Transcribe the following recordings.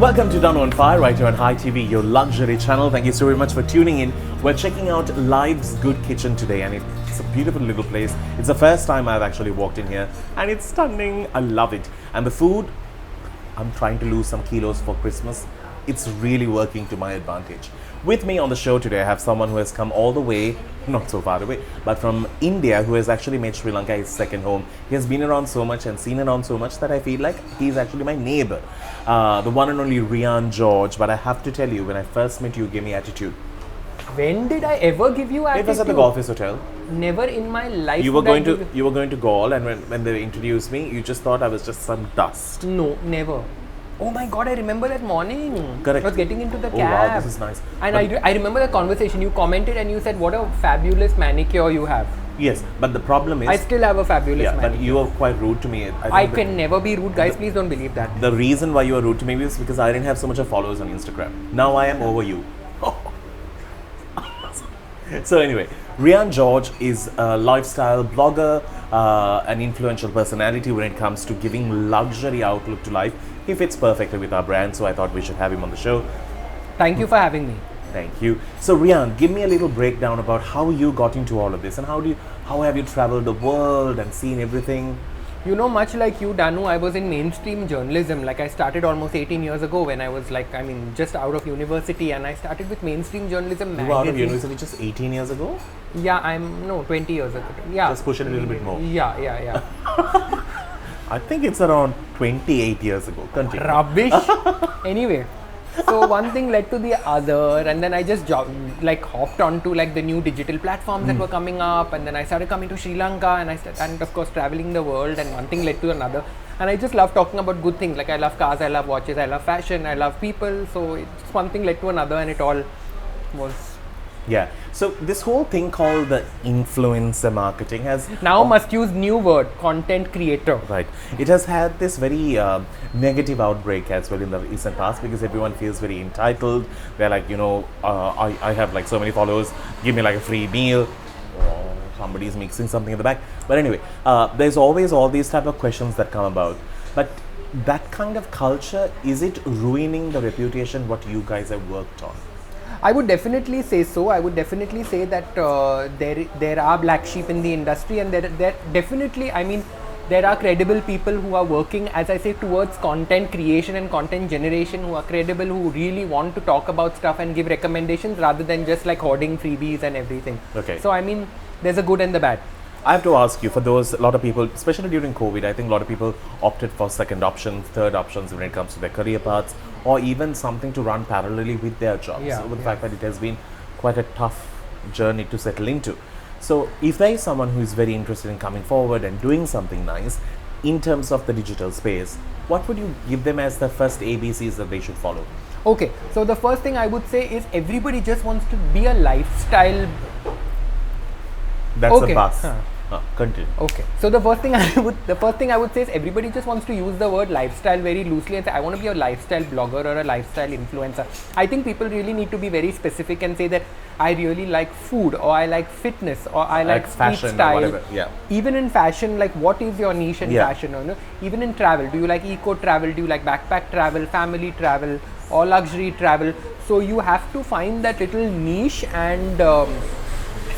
Welcome to Danu on Fire, right here on Hi TV, your luxury channel. Thank you so very much for tuning in. We're checking out Life's Good Kitchen today, and it's a beautiful little place. It's the first time I've actually walked in here, and it's stunning. I love it. And the food, I'm trying to lose some kilos for Christmas. It's really working to my advantage. With me on the show today, I have someone who has come all the way, not so far away, but from India, who has actually made Sri Lanka his second home. He has been around so much and seen around so much that I feel like he's actually my neighbor. The one and only Riaan George. But I have to tell you, when I first met you, you gave me attitude. When did I ever give you attitude? It was at the Golf Hotel. Never in my life. You were going to Gaul, and when they introduced me, you just thought I was just some dust. No, never. Oh my God, I remember that morning. Correct. I was getting into the cab. Oh wow, this is nice. And I remember the conversation. You commented and you said, what a fabulous manicure you have. Yes, but the problem is... I still have a fabulous manicure. But you were quite rude to me. I can never be rude. Guys, please don't believe that. The reason why you were rude to me is because I didn't have so much of followers on Instagram. Now I am over you. So anyway, Riaan George is a lifestyle blogger, an influential personality when it comes to giving luxury outlook to life. He fits perfectly with our brand, so I thought we should have him on the show. Thank you for having me. Thank you. So Riaan, give me a little breakdown about how you got into all of this and how have you traveled the world and seen everything? You know, much like you, Danu, I was in mainstream journalism. Like I started almost 18 years ago when I was just out of university, and I started with mainstream journalism magazine. You were out of university just 18 years ago? Yeah, 20 years ago. Yeah. Just push it a little bit more. Yeah. I think it's around 28 years ago. Continue. Rubbish. Anyway, so one thing led to the other, and then I just hopped onto the new digital platforms that were coming up, and then I started coming to Sri Lanka, and of course traveling the world, and one thing led to another, and I just love talking about good things. Like I love cars, I love watches, I love fashion, I love people. So it's one thing led to another, and it all was. Yeah. So this whole thing called the influencer marketing has now must use new word, content creator. Right. It has had this very negative outbreak as well in the recent past, because everyone feels very entitled. They're like, I have so many followers, give me a free meal. Oh, somebody is mixing something in the back. But anyway, there's always all these type of questions that come about. But that kind of culture, is it ruining the reputation what you guys have worked on? I would definitely say so. I would definitely say that there are black sheep in the industry, and there definitely, there are credible people who are working, as I say, towards content creation and content generation, who are credible, who really want to talk about stuff and give recommendations rather than just hoarding freebies and everything. Okay. So there's a good and the bad. I have to ask you, for those, a lot of people, especially during COVID, I think a lot of people opted for second options, third options when it comes to their career paths, or even something to run parallelly with their jobs. Yeah, so with the fact that it has been quite a tough journey to settle into. So if there is someone who is very interested in coming forward and doing something nice in terms of the digital space, what would you give them as the first ABCs that they should follow? Okay, so the first thing I would say is everybody just wants to be a lifestyle. That's a bus. Continue. Okay. So the first thing I would say is everybody just wants to use the word lifestyle very loosely and say, I want to be a lifestyle blogger or a lifestyle influencer. I think people really need to be very specific and say that I really like food, or I like fitness, or I like fashion style. Or whatever. Yeah. Even in fashion, what is your niche in fashion? Or, even in travel, do you like eco travel? Do you like backpack travel, family travel, or luxury travel? So you have to find that little niche and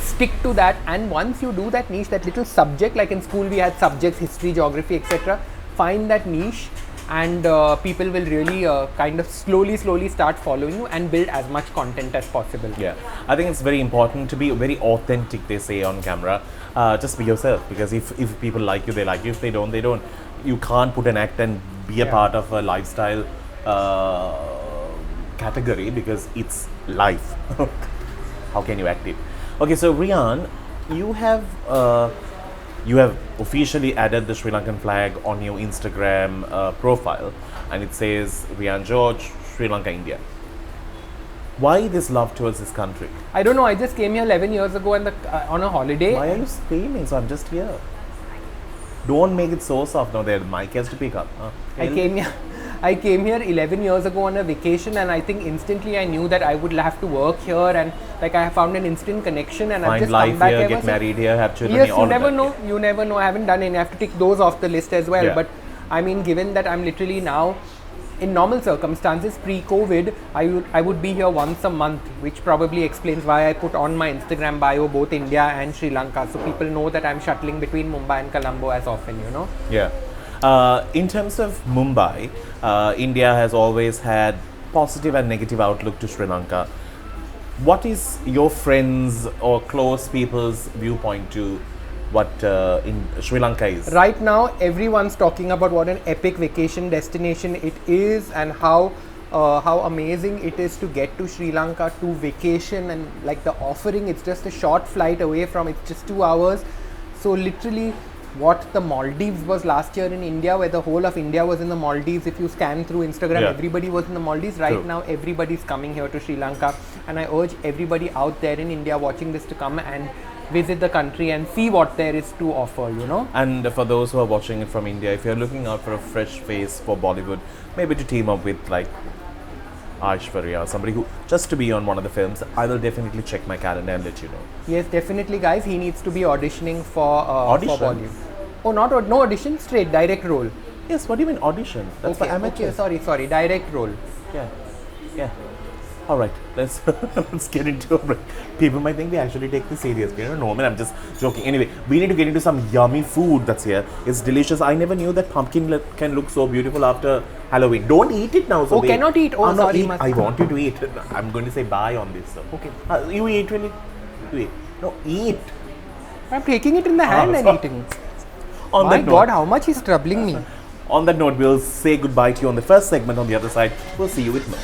stick to that, and once you do that niche, that little subject, like in school we had subjects, history, geography, etc. Find that niche, and people will really kind of slowly start following you and build as much content as possible. Yeah, I think it's very important to be very authentic, they say on camera. Just be yourself, because if people like you, they like you. If they don't, they don't. You can't put an act and be a part of a lifestyle category, because it's life. How can you act it? Okay, so Riaan, you have officially added the Sri Lankan flag on your Instagram profile, and it says Riaan George, Sri Lanka, India. Why this love towards this country? I don't know. I just came here 11 years ago on a holiday. Why are you screaming? So I'm just here. Don't make it so soft. Now the mic has to pick up. I came here 11 years ago on a vacation, and I think instantly I knew that I would have to work here, and I found an instant connection, and I've just come back here, get married here, have children. Yes, you never know. You never know. I haven't done any. I have to tick those off the list as well. Yeah. But given that I'm literally now in normal circumstances, pre-COVID, I would be here once a month, which probably explains why I put on my Instagram bio both India and Sri Lanka, so people know that I'm shuttling between Mumbai and Colombo as often, you know. Yeah. In terms of Mumbai, India has always had positive and negative outlook to Sri Lanka. What is your friends or close people's viewpoint to what in Sri Lanka is? Right now, everyone's talking about what an epic vacation destination it is, and how amazing it is to get to Sri Lanka to vacation, and like the offering, it's just a short flight away from, it's just 2 hours. So literally what the Maldives was last year in India, where the whole of India was in the Maldives. If you scan through Instagram, everybody was in the Maldives. Right now, everybody's coming here to Sri Lanka, and I urge everybody out there in India watching this to come and visit the country and see what there is to offer, you know. And for those who are watching it from India, if you're looking out for a fresh face for Bollywood, maybe to team up with like Aishwarya, somebody who just to be on one of the films, I will definitely check my calendar and let you know. Yes, definitely, guys. He needs to be auditioning for Bollywood. Oh, no audition, straight direct role. Yes. What do you mean audition? That's for amateurs. Okay, sorry, direct role. Yeah. All right, let's get into it. People might think we actually take this seriously. I don't know, man, I'm just joking. Anyway, we need to get into some yummy food that's here. It's delicious. I never knew that pumpkin can look so beautiful after Halloween. Don't eat it now. So cannot eat. Oh, sorry. I want you to eat. I'm going to say bye on this. So. Okay. You eat when you eat. No, eat. I'm taking it in the hand and eating. On My that God, note, how much is troubling me. On that note, we'll say goodbye to you on the first segment. On the other side, we'll see you with more.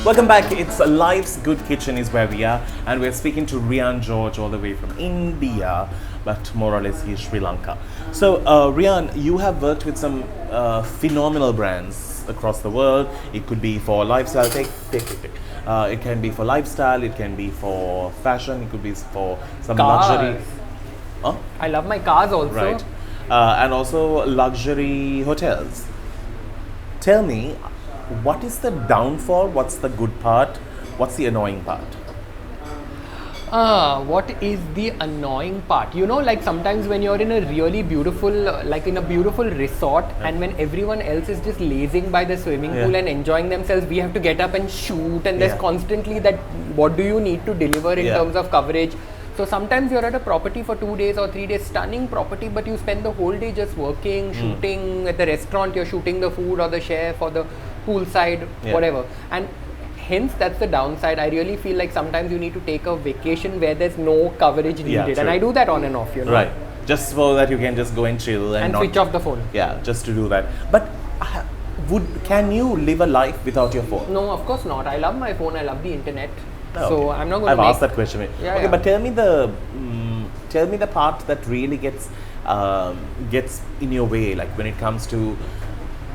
Welcome back. It's Life's Good Kitchen is where we are, and we're speaking to Riaan George all the way from India, but more or less he's Sri Lanka. So Riaan, you have worked with some phenomenal brands across the world. It could be for lifestyle, it can be for lifestyle, it can be for fashion, it could be for some luxury. Huh? I love my cars also. Right. And also luxury hotels. Tell me, what is the downfall? What's the good part? What's the annoying part? What is the annoying part? You know, like sometimes when you're in a really beautiful, like in a beautiful resort, and when everyone else is just lazing by the swimming pool and enjoying themselves, we have to get up and shoot, and there's constantly that, what do you need to deliver in terms of coverage? So sometimes you're at a property for 2 days or 3 days, stunning property, but you spend the whole day just working, shooting at the restaurant, you're shooting the food or the chef or the poolside, whatever. And hence that's the downside. I really feel like sometimes you need to take a vacation where there's no coverage needed, and I do that on and off, you know. Right, just so that you can just go and chill and not switch off the phone. Yeah, just to do that. But can you live a life without your phone? No, of course not. I love my phone. I love the internet. So I'm not going I've to asked that question. But tell me the part that really gets in your way, like when it comes to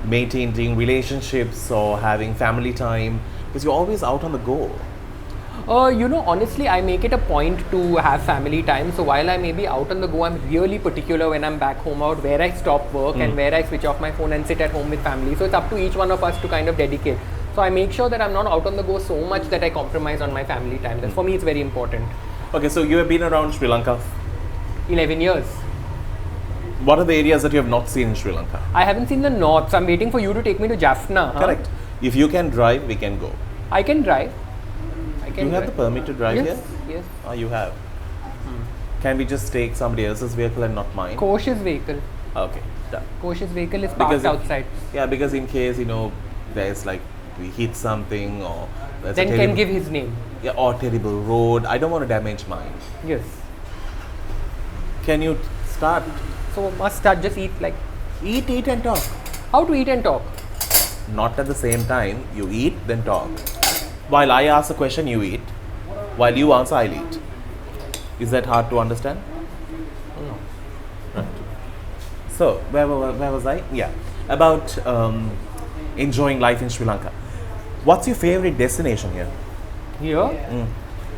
maintaining relationships or having family time, because you're always out on the go. You know, honestly, I make it a point to have family time. So while I may be out on the go, I'm really particular when I'm back home out where I stop work and where I switch off my phone and sit at home with family. So it's up to each one of us to kind of dedicate. So I make sure that I'm not out on the go so much that I compromise on my family time. That for me, it's very important. Okay, so you have been around Sri Lanka 11 years. What are the areas that you have not seen in Sri Lanka? I haven't seen the north, so I'm waiting for you to take me to Jaffna. Correct. If you can drive, we can go. I can drive. You have the permit to drive here? Yes. Oh, you have. Can we just take somebody else's vehicle and not mine? Kosh's vehicle. Okay, done. Kosh's vehicle is parked outside. Yeah, because in case, there's like, we hit something or then can give his name. Yeah, or terrible road. I don't want to damage mine. Yes. Can you start? So must start, just eat like, Eat and talk. how to eat and talk? Not at the same time. You eat, then talk. While I ask a question, you eat. While you answer, I'll eat. Is that hard to understand? No. Right. So, where was I? Yeah. About enjoying life in Sri Lanka. What's your favorite destination here? Here,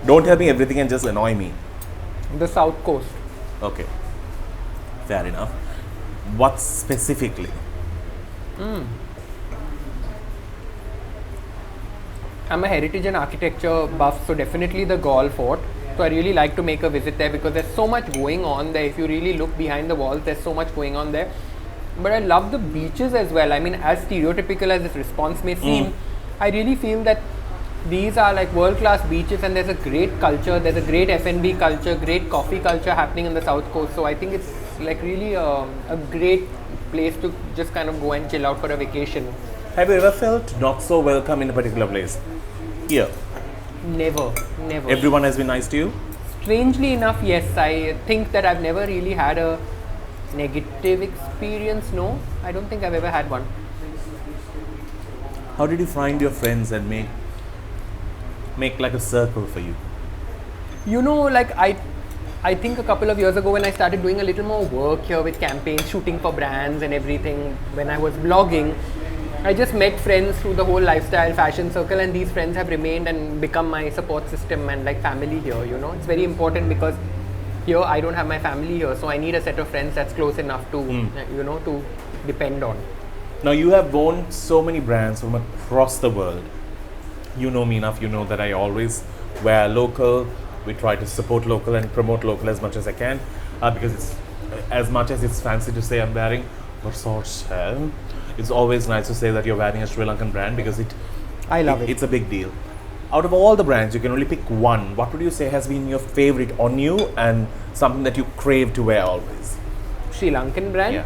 Don't tell me everything and just annoy me. the south coast. Okay. Fair enough. What specifically? I'm a heritage and architecture buff, so definitely the Gaul Fort. So I really like to make a visit there because there's so much going on there. If you really look behind the walls, there's so much going on there. But I love the beaches as well. I mean, as stereotypical as this response may seem, I really feel that these are like world-class beaches, and there's a great culture. There's a great F&B culture, great coffee culture happening in the south coast. So I think it's like really a great place to just kind of go and chill out for a vacation. Have you ever felt not so welcome in a particular place? Here. Never. Everyone has been nice to you? Strangely enough, yes. I think that I've never really had a negative experience. No, I don't think I've ever had one. How did you find your friends and make like a circle for you? You know, like I think a couple of years ago when I started doing a little more work here with campaigns, shooting for brands and everything, when I was blogging, I just met friends through the whole lifestyle fashion circle, and these friends have remained and become my support system and like family here, you know. It's very important because here I don't have my family here, so I need a set of friends that's close enough to, you know, to depend on. Now you have worn so many brands from across the world. You know me enough, you know that I always wear local. We try to support local and promote local as much as I can, because it's, as much as it's fancy to say I'm wearing Versace, it's always nice to say that you're wearing a Sri Lankan brand because I love it. It's a big deal. Out of all the brands, you can only pick one. What would you say has been your favorite on you and something that you crave to wear always? Sri Lankan brand? Yeah.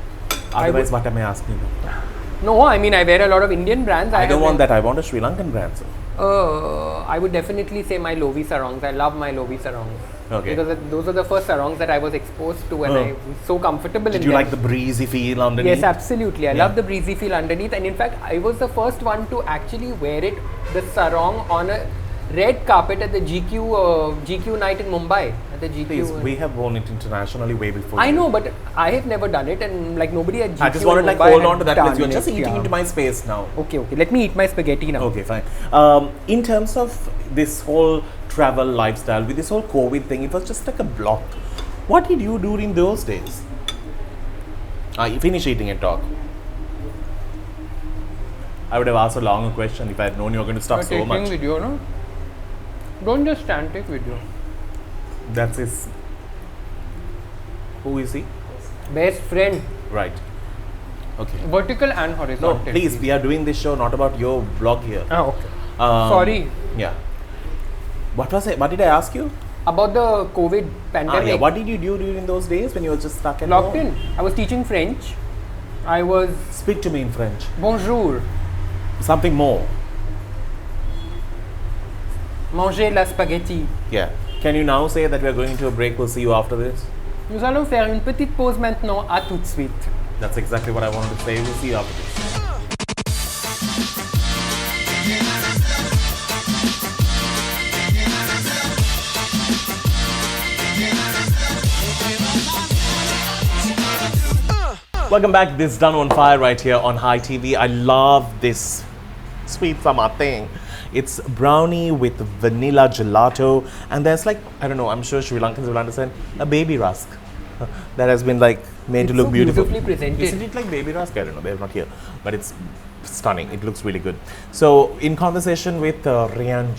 Otherwise, what am I asking? No, I mean I wear a lot of Indian brands. I don't want that. I want a Sri Lankan brand. So. I would definitely say my Lovi sarongs. I love my Lovi sarongs. Okay. Because those are the first sarongs that I was exposed to, and I was so comfortable in them. Did you like the breezy feel underneath? Yes, absolutely. I love the breezy feel underneath, and in fact, I was the first one to actually wear it, the sarong, on a red carpet at the GQ night in Mumbai. At the GQ. Please, we have worn it internationally way before. I know, but I have never done it, and like nobody at GQ. I just wanted to like hold on to that because you're just eating into my space now. Okay. Let me eat my spaghetti now. Okay, fine. In terms of this whole travel lifestyle, with this whole COVID thing, it was just like a block. What did you do in those days? You finish eating and talk. I would have asked a longer question if I had known you were going to stop so much. Taking video, no? Don't just stand, take video. That's his. Who is he? Best friend. Right. Okay. Vertical and No, horizontal. please, we are doing this show not about your vlog here. Okay. Sorry. Yeah. What was it? What did I ask you? About the COVID pandemic. Yeah. What did you do during those days when you were just stuck at Locked home? in. I was teaching French. I was. Speak to me in French. Bonjour. Something more. Manger la spaghetti. Yeah. Can you now say that we are going into a break? We'll see you after this. Nous allons faire une petite pause maintenant. À tout de suite. That's exactly what I wanted to say. We'll see you after this. Welcome back. This is Danu on Fire right here on Hi TV. I love this sweet summer thing. It's brownie with vanilla gelato, and there's like, I don't know, I'm sure Sri Lankans will understand, a baby rusk that has been like made to look so beautiful. beautifully presented. Isn't it like baby rusk? I don't know, they're not here, but it's stunning. It looks really good. So in conversation with Riaan,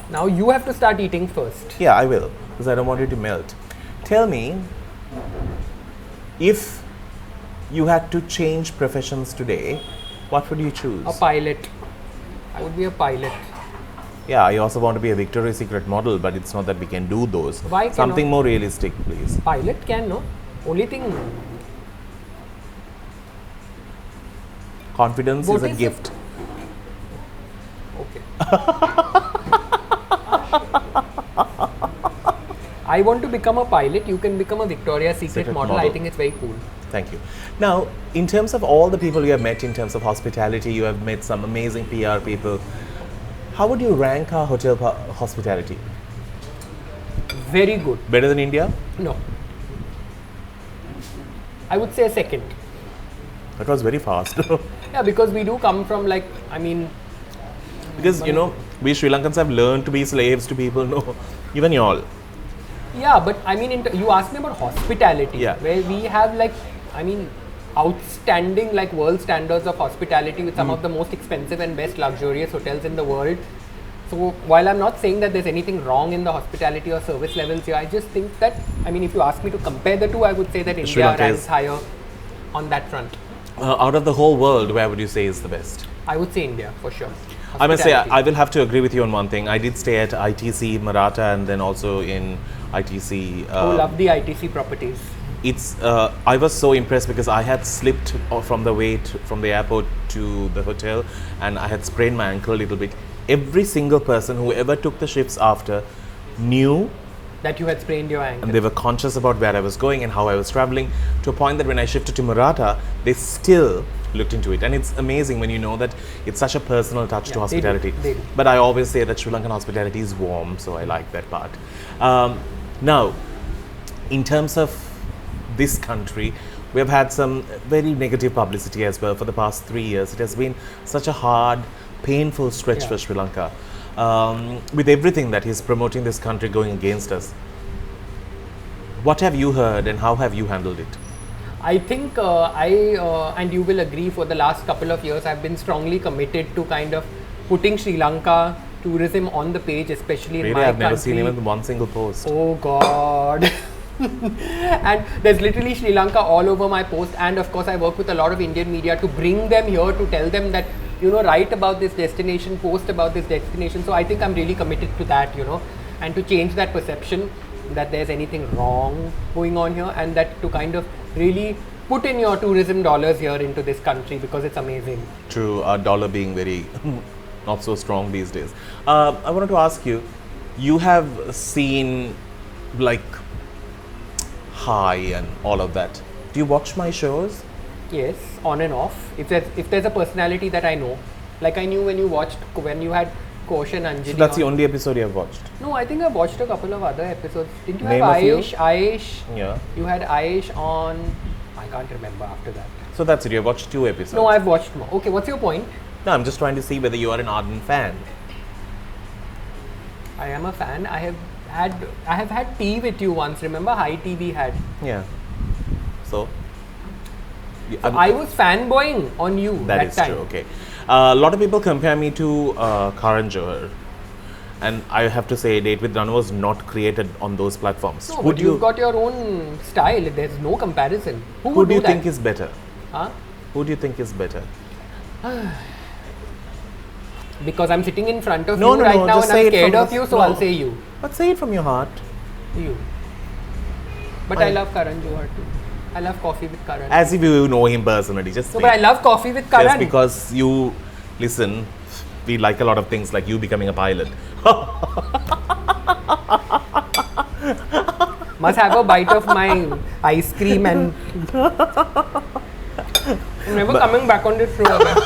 Now you have to start eating first. yeah, I will, because I don't want it to melt. Tell me, if you had to change professions today, what would you choose? A pilot. I would be a pilot. Yeah, I also want to be a Victoria's Secret model, but it's not that we can do those. Why Something cannot? more realistic, please. Pilot can, no? Only thing. Confidence What is a is gift. Okay. I want to become a pilot. You can become a Victoria's Secret model. I think it's very cool. Thank you. Now, in terms of all the people you have met in terms of hospitality, you have met some amazing PR people. How would you rank our hotel hospitality? Very good. Better than India? No. I would say a second. That was very fast. Yeah, because we do come from like, I mean... Because, you know, we Sri Lankans have learned to be slaves to people. No, even y'all. Yeah, but I mean, you asked me about hospitality. Yeah. Where we have like, I mean, outstanding like world standards of hospitality with some of the most expensive and best luxurious hotels in the world. So while I'm not saying that there's anything wrong in the hospitality or service levels here, I just think that, I mean, if you ask me to compare the two, I would say that India ranks higher on that front. Out of the whole world, where would you say is the best? I would say India, for sure. I must say, I will have to agree with you on one thing. I did stay at ITC Maratha and then also in ITC. Love the ITC properties. It's. I was so impressed because I had slipped from the way from the airport to the hotel, and I had sprained my ankle a little bit. Every single person who ever took the shifts after knew that you had sprained your ankle. And they were conscious about where I was going and how I was traveling, to a point that when I shifted to Maratha, they still looked into it. And it's amazing when you know that it's such a personal touch to hospitality. They do. But I always say that Sri Lankan hospitality is warm, so I like that part. Now, in terms of this country, we have had some very negative publicity as well for the past 3 years. It has been such a hard, painful stretch for Sri Lanka. With everything that is promoting this country going against us. What have you heard and how have you handled it? I think and you will agree, for the last couple of years I've been strongly committed to kind of putting Sri Lanka tourism on the page, especially in my country. I've never seen even one single post. Oh God. And there's literally Sri Lanka all over my post, and of course I work with a lot of Indian media to bring them here, to tell them that, you know, write about this destination, post about this destination. So I think I'm really committed to that, you know, and to change that perception that there's anything wrong going on here, and that to kind of really put in your tourism dollars here into this country, because it's amazing. True, our dollar being very not so strong these days. I wanted to ask you, you have seen like Hi and all of that. Do you watch my shows? Yes, on and off. If there's a personality that I know, like I knew when you had Kosh and Anjali. So that's the only episode you have watched? No, I think I've watched a couple of other episodes. Didn't you Name have a few? Aish? Yeah. You had Aish on, I can't remember after that. So that's it, you have watched 2 episodes? No, I've watched more. Okay, what's your point? No, I'm just trying to see whether you are an ardent fan. I am a fan. I have had tea with you once. Remember, Hi TV had. Yeah. So I was fanboying on you that is time. true. Okay. A lot of people compare me to Karan Johar, and I have to say, Date with Danu was not created on those platforms. No, but you've got your own style. There's no comparison. Who do you think is better? Huh? Who do you think is better? Because I'm sitting in front of you right now and I'm scared of you, so I'll say you. But say it from your heart. You. But I love Karan Johar too. I love coffee with Karan. As if you know him personally. Just but I love coffee with Karan. Just because you listen, we like a lot of things, like you becoming a pilot. Must have a bite of my ice cream and I'm never coming back on this show again.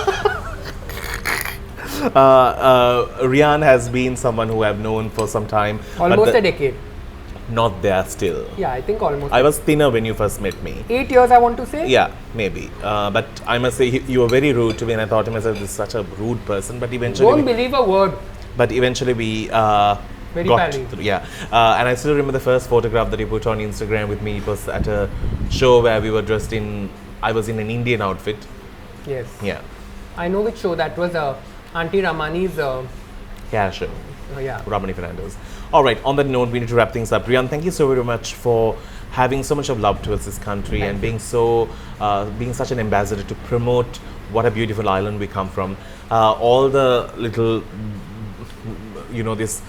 Riaan has been someone who I've known for some time. Almost a decade. Not there still. Yeah, I think almost. I was thinner when you first met me. 8 years, I want to say. Yeah, maybe. But I must say, you were very rude to me, and I thought to myself, this is such a rude person. But eventually, don't believe a word. But eventually, we very got through. Yeah, and I still remember the first photograph that you put on Instagram with me. It was at a show where we were dressed in. I was in an Indian outfit. Yes. Yeah. I know which show that was. Auntie Ramani's. Yeah, show. Yeah. Ramani Fernandez. All right, on that note, we need to wrap things up. Riaan, thank you so very much for having so much of love towards this country and being such an ambassador to promote what a beautiful island we come from. All the little, this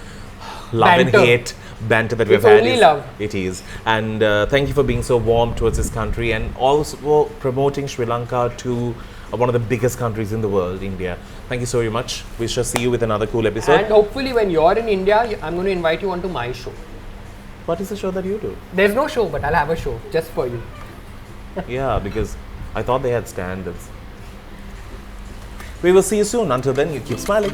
love and hate banter that we've had. It's only love. It is. And thank you for being so warm towards this country and also promoting Sri Lanka to one of the biggest countries in the world, India. Thank you so very much. We shall see you with another cool episode. And hopefully when you're in India, I'm going to invite you onto my show. What is the show that you do? There's no show, but I'll have a show just for you. Yeah, because I thought they had standards. We will see you soon. Until then, you keep smiling.